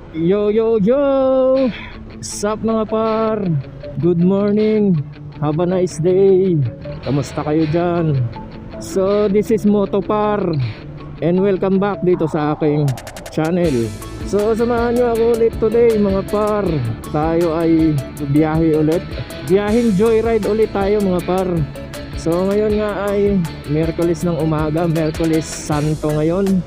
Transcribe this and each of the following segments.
Yo yo yo! Sup mga par? Good morning! Have a nice day! Kamusta kayo dyan? So this is Motopar and welcome back dito sa aking channel. So samahan nyo ako ulit today mga par. Tayo ay biyahe ulit. Biyaheng joyride ulit tayo mga par. So ngayon nga ay Miyerkules ng umaga, Miyerkules Santo ngayon.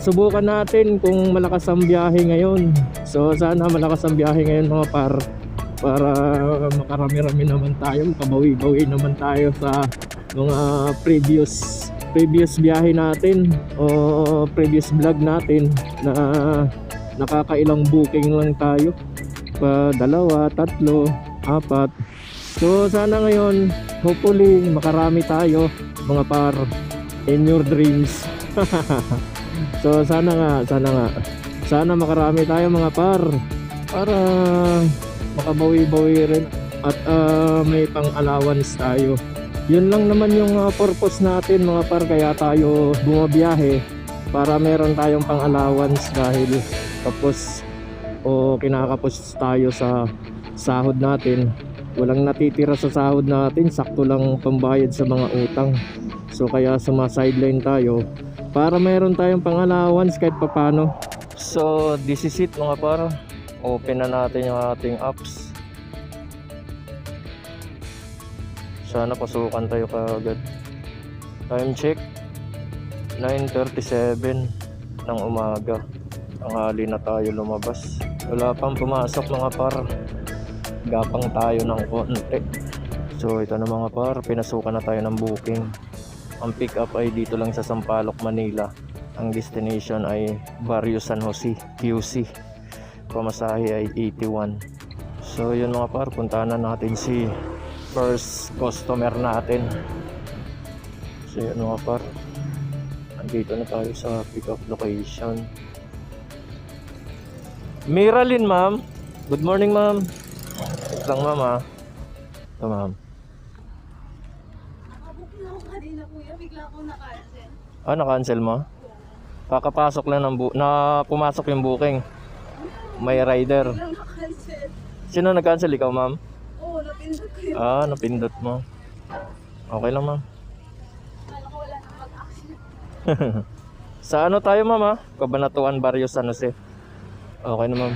Subukan natin kung malakas ang biyahe ngayon. So sana malakas ang biyahe ngayon mga par, para makarami-rami naman tayo, makabawi-bawi naman tayo sa mga previous biyahe natin o previous vlog natin na nakakailang booking lang tayo, pa dalawa, tatlo, apat. So sana ngayon hopefully makarami tayo mga par, in your dreams. So sana makarami tayo mga par, para makabawi-bawi rin at may pang allowance tayo. Yun lang naman yung purpose natin mga par, kaya tayo bumabiyahe, para meron tayong pang allowance dahil tapos o kinakapos tayo sa sahod natin. Walang natitira sa sahod natin, sakto lang pambayad sa mga utang. So kaya sumasideline tayo para mayroon tayong pang-allowance kahit papano. So this is it mga par. Open na natin yung ating apps. Sana pasukan tayo kaagad. Time check 9:37 ng umaga. Tanghali na tayo lumabas. Wala pang pumasok mga par. Gapang tayo ng konti. So ito na mga par, pinasukan na tayo ng booking. Ang pick up ay dito lang sa Sampaloc, Manila. Ang destination ay Barrio San Jose, QC. Pamasahe ay 81. So yun mga par, puntahan na natin si first customer natin. So yun mga par, andito na tayo sa pick up location. Miralyn ma'am. Good morning ma'am. Ito lang ma'am ha. Ito ma'am. Kanina kuya, bigla akong na-cancel. Na-cancel mo? Kakapasok lang ng na pumasok yung booking. May rider. Biglang na-cancel. Sino nag-cancel? Ikaw ma'am? Oo, napindot ko yun. Napindot mo. Okay lang ma'am. Kala ko wala nang mag-action. Sa ano tayo ma'am ha? Cabanatuan, Barrio San Jose. Okay na ma'am.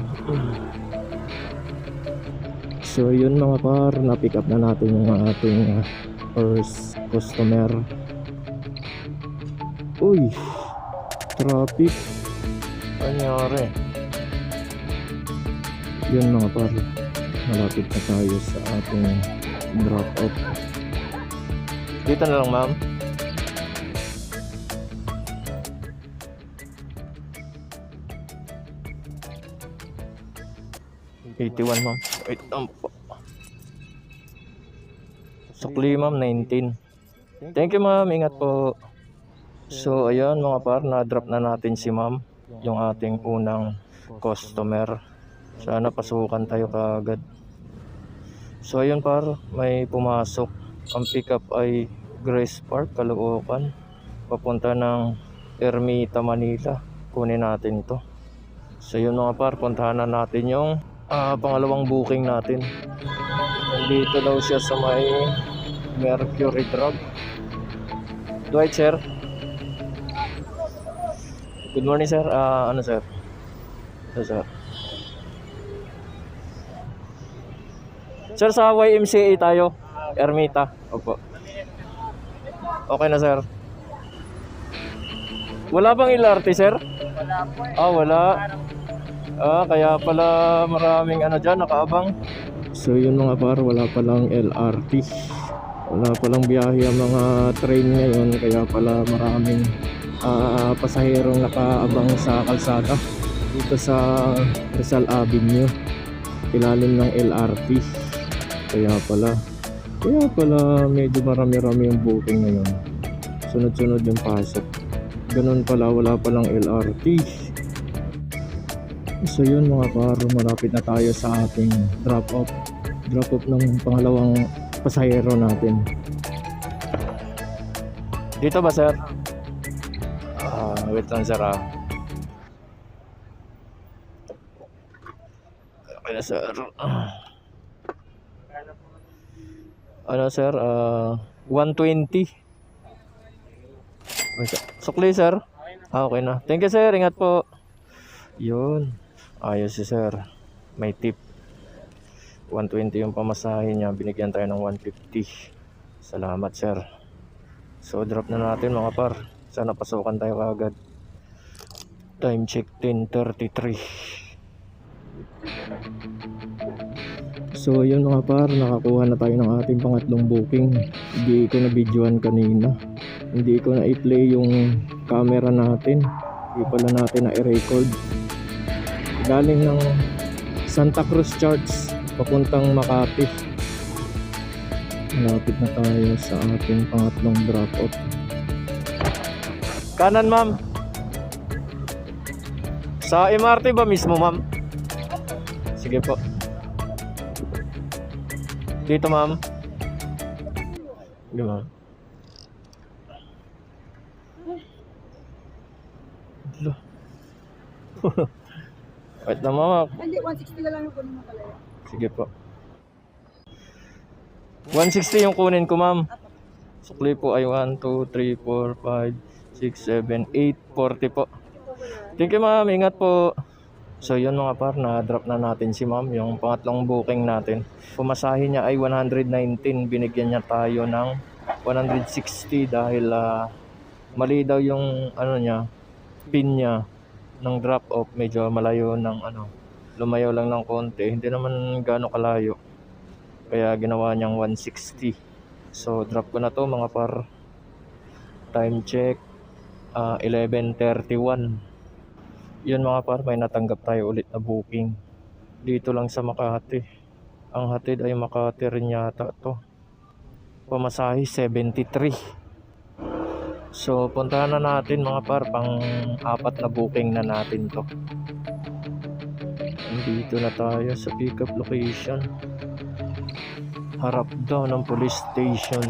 So yun mga par, na-pick up na natin yung ating first customer. Uy, traffic. Anyari? Yun mga par, malapit na tayo sa ating drop off. Dito na lang ma'am. $81 ma'am. Wait lang po. Sukli ma'am, 19. Thank you ma'am, ingat po. So ayan mga par, na-drop na natin si ma'am, yung ating unang customer. Sana pasukan tayo kaagad. So ayun par, may pumasok. Ang pick up ay Grace Park, Caloocan, papunta ng Ermita, Manila. Kunin natin ito. So yun mga par, puntahan na natin yung pangalawang booking natin. Nandito daw siya sa may Mercury Drug. Dwight sir. Good morning sir. Ano sir? Sir. Sir, sa YMCA tayo, Ermita. Opo. Okay na sir. Wala bang LRT sir? Wala po eh. Wala. Kaya pala maraming ano dyan, nakaabang. So yun mga par, wala palang LRT. Wala palang biyahe ang mga train ngayon, kaya pala maraming pasaherong nakaabang sa kalsada dito sa Rizal Avenue, ilalim ng LRT. Kaya pala medyo marami-rami yung booking ngayon. Sunod-sunod yung pasok. Ganun pala, wala palang LRT. So yun mga par, malapit na tayo sa ating drop off ng pangalawang pasahero natin. Dito ba sir? Wait lang sir Yes, sir. Ano, sir? 120. Sukli, sir. Okay na. Thank you, sir. Ingat po. Yun. Ayos si sir. May tip. 120 yung pamasahe niya. Binigyan tayo ng 150. Salamat, sir. So, drop na natin mga par. Sana pasukan tayo kaagad. Time check 10:33. So yun mga par, nakakuha na tayo ng ating pangatlong booking. Hindi ko na videoan kanina. Hindi ko na i-play yung camera natin. Hindi pala natin na i-record. Galing ng Santa Cruz Church papuntang Makati. Malapit na tayo sa ating pangatlong drop off. Kanan, ma'am. Sa MRT ba mismo, ma'am? Sige po. Dito, ma'am. Sige, ma'am. Hello. Wait na, ma'am. Hindi, 160 na lang yung kunin mo pala. Sige po. 160 yung kunin ko, ma'am. Sukli po ay 1, 2, 3, 4, 5, 6, 7, 8, 40 po. Thank you, ma'am. Ingat po. So yun mga par, na-drop na natin si ma'am, yung pangatlong booking natin. Pumasahe niya ay 119, binigyan niya tayo ng 160 dahil mali daw yung ano niya, pin niya ng drop off, medyo malayo ng ano, lumayo lang ng konti, hindi naman gaano kalayo. Kaya ginawa niyang 160. So drop ko na to mga par. Time check 11:31. Yun mga par, may natanggap tayo ulit na booking dito lang sa Makati. Ang hatid ay Makati rin yata to. Pamasahe 73. So puntahan na natin mga par, pang apat na booking na natin to. Dito na tayo sa pick up location. Harap daw ng police station.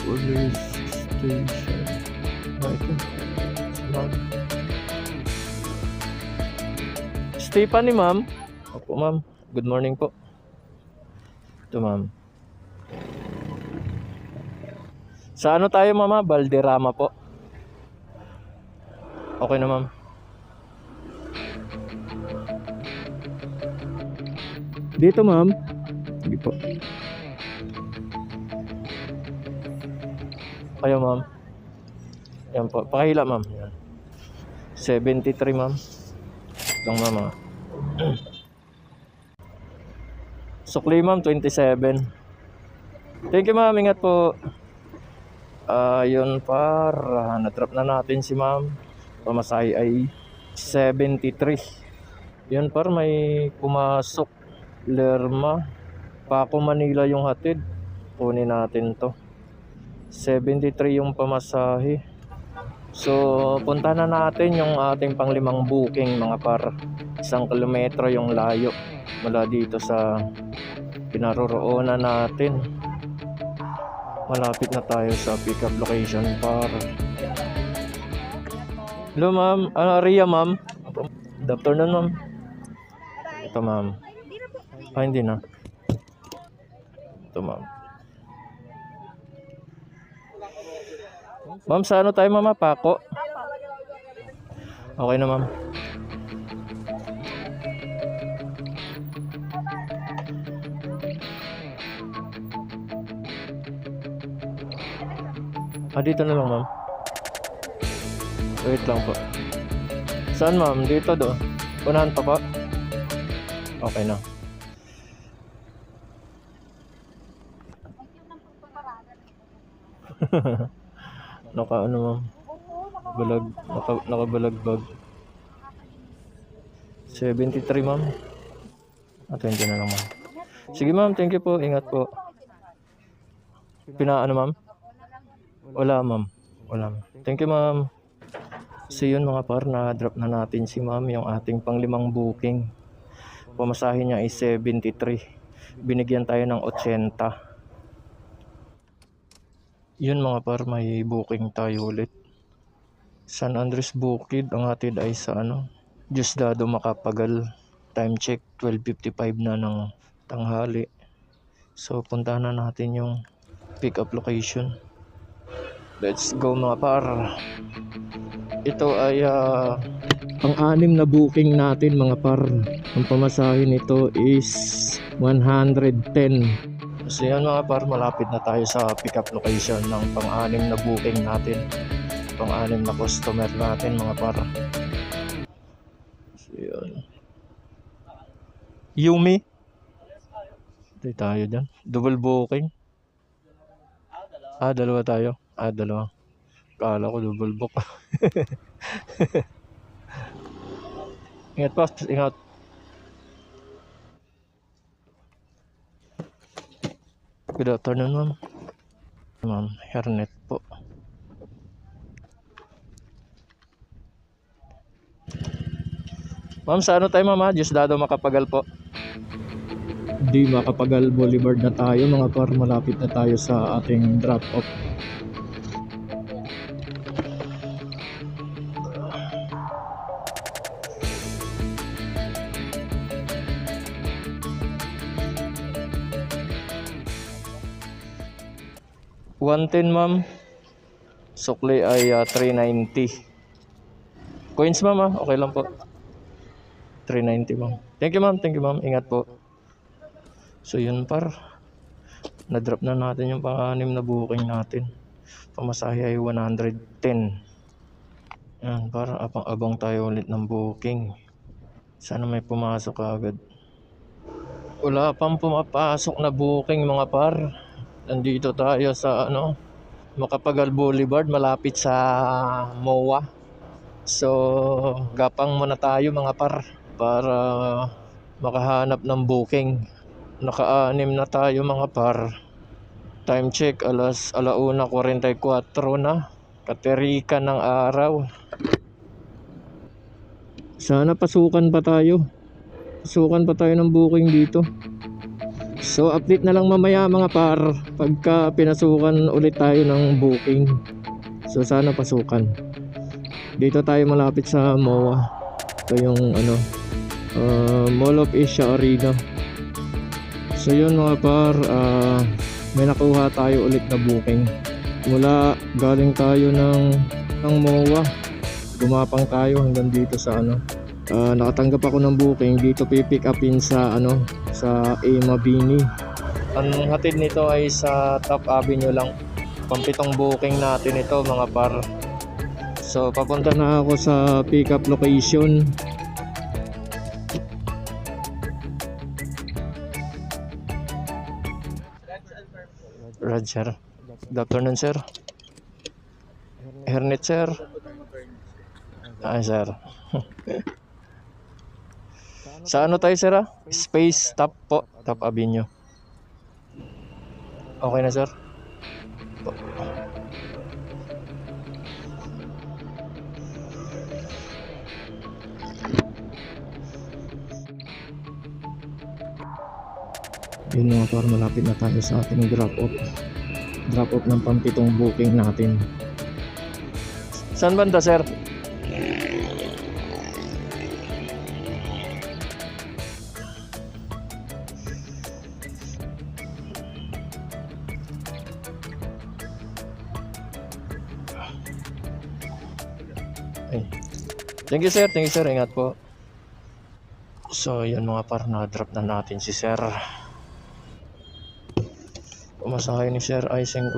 Police station. Ito. Stephanie, ma'am. Opo, ma'am. Good morning po. Ito, ma'am. Sa ano tayo, mama? Valderrama po. Okay na, ma'am. Dito, ma'am. Sige po. Kayo, ma'am. Yan po. Pakahila, ma'am. Yan. 73, ma'am. Lang, ma'am. Sukli, ma'am. 27. Thank you, ma'am. Ingat po. Yun par. Na-drop na natin si ma'am. Pamasahe ay 73. Yun par. May pumasok. Lerma. Paco, Manila yung hatid. Kunin natin to. 73 yung pamasahe. So, punta na natin yung ating panglimang booking mga par. 1 kilometro yung layo mula dito sa pinaroroonan natin. Malapit na tayo sa pick up location par. Hello ma'am, Ria ma'am. Good afternoon ma'am. Ito ma'am. Hindi na. Ito ma'am. Ma'am, sa ano tayo mama? Paco? Okay na ma'am. Dito na lang ma'am. Wait lang po. Saan ma'am? Dito do? Unahan pa po? Okay na. Naka ano ma'am, balag, nakabalagbag. 73 ma'am. Atento na lang ma'am. Sige ma'am, thank you po, ingat po. Pinaano ma'am? Wala ma'am, wala ma'am. Thank you ma'am. So yun mga par, na-drop na natin si ma'am yung ating panglimang booking. Pamasahe niya ay 73. Binigyan tayo ng 80. Yun mga par, may booking tayo ulit. San Andres Bukid, ang hatid ay sa ano, Diosdado Macapagal. time check 12:55 na ng tanghali. So puntahan na natin yung pick up location. Let's go mga par. Ito ay pang-anim na booking natin mga par. Ang pamasahe nito is 110. So yan mga par, malapit na tayo sa pick up location ng pang-anim na booking natin. Pang-anim na customer natin mga par. So yun. Yumi. Ito tayo dyan. Double booking. Dalawa tayo. Dalawa. Kala ko double book. Ingat pa, ingat. Good afternoon, ma'am. Ma'am, hairnet po. Ma'am, sa ano tayo ma'am? Diosdado Makapagal po. Di Makapagal Boulevard na tayo mga par. Malapit na tayo sa ating drop off. $110 ma'am. Sukli ay $390. Coins ma'am okay lang po. $390 ma'am. Thank you ma'am. Ingat po. So yun par. Na-drop na natin yung pang-anim na booking natin. Pamasahe ay 110. Yan par, abang tayo ulit ng booking. Sana may pumasok agad. Wala pang pumapasok na booking mga par. Nandito tayo sa Makapagal Boulevard, malapit sa MOA. So gapang muna tayo mga par para makahanap ng booking. Naka-anim na tayo mga par. Time check alas 1:44 na. Katerikan ng araw. Sana pasukan pa tayo. Pasukan pa tayo ng booking dito. So update na lang mamaya mga par pagka pinasukan ulit tayo ng booking. So sana pasukan. Dito tayo malapit sa MOA. Ito yung Mall of Asia Arena. So yun mga par, may nakuha tayo ulit na booking. Galing tayo ng MOA. Gumapang tayo hanggang dito sa nakatanggap ako ng booking dito, pipick upin sa sa Mabini. Ang hatid nito ay sa Top Avenue lang. Pampitong booking natin ito mga par. So papunta na ako sa pick up location. Roger. Good afternoon sir. Hairnet sir. Sir. Sa ano tayo sir Space Top po, Top Avenue. Okay na sir. Yun mga par, malapit na tayo sa ating drop off ng pampitong booking natin. Saan banda sir? Thank you sir, ingat po. So yun mga par, na-drop na natin si sir. Pumasahe ni sir ay 50.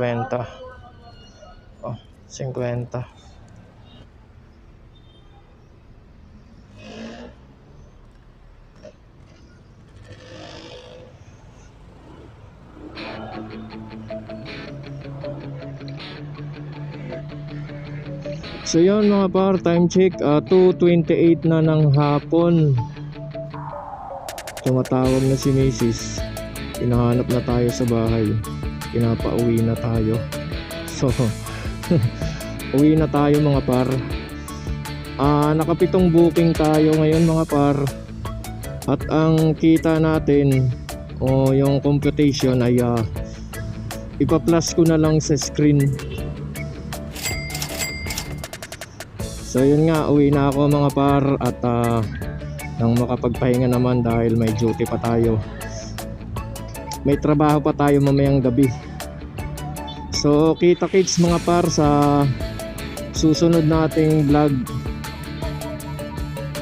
50. So yun mga par, time check 2:28 na ng hapon. Tumatawag na si Mrs. Hinahanap na tayo sa bahay. Pinapauwi na tayo. So uwi na tayo mga par. Nakapitong booking tayo ngayon mga par. At ang kita natin yung computation ay ipa-plus ko na lang sa screen. So yun nga, uwi na ako mga par. At nang makapagpahinga naman dahil may duty pa tayo. May trabaho pa tayo mamayang gabi. So kita-kits mga par sa susunod nating vlog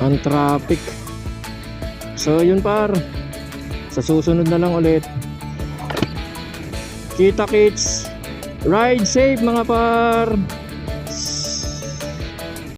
ang traffic. So yun par, sa susunod na lang ulit. Kita-kits, ride safe mga par.